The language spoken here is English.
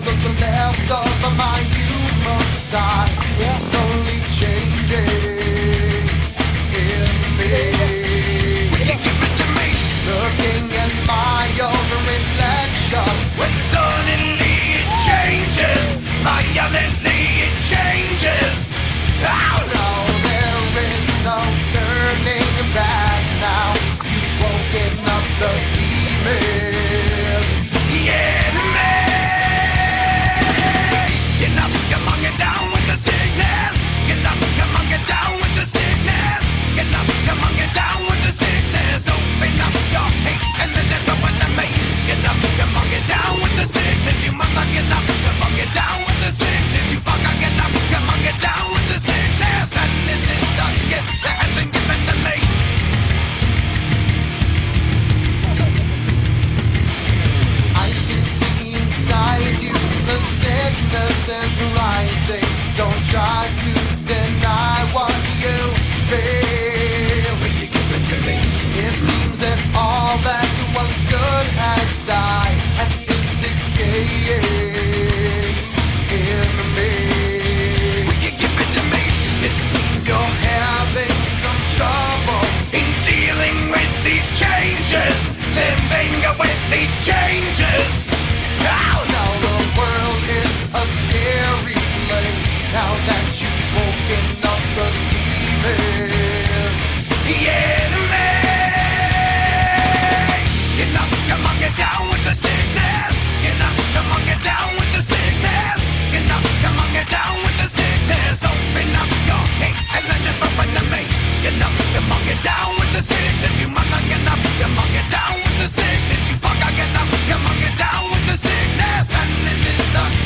what's left of my human side is slowly changing in me. Will you give it to me? Looking at my own reflection, when suddenly it changes, violently it changes. Oh no, there is no turning back now. You've woken up the demon. Yeah, man. Get up, come on, get down with the sickness. Get up, come on, get down with the sickness. Get up, come on, get down with the sickness. Open up your hate and let everyone to me. Get up, come on, get down with the sickness. You mother, get up, come on, get down with the sickness. You fucker, get up, come on, get down with the sickness. Madness is the gift that has been given to me. I can see inside you, the sickness is rising. Don't try to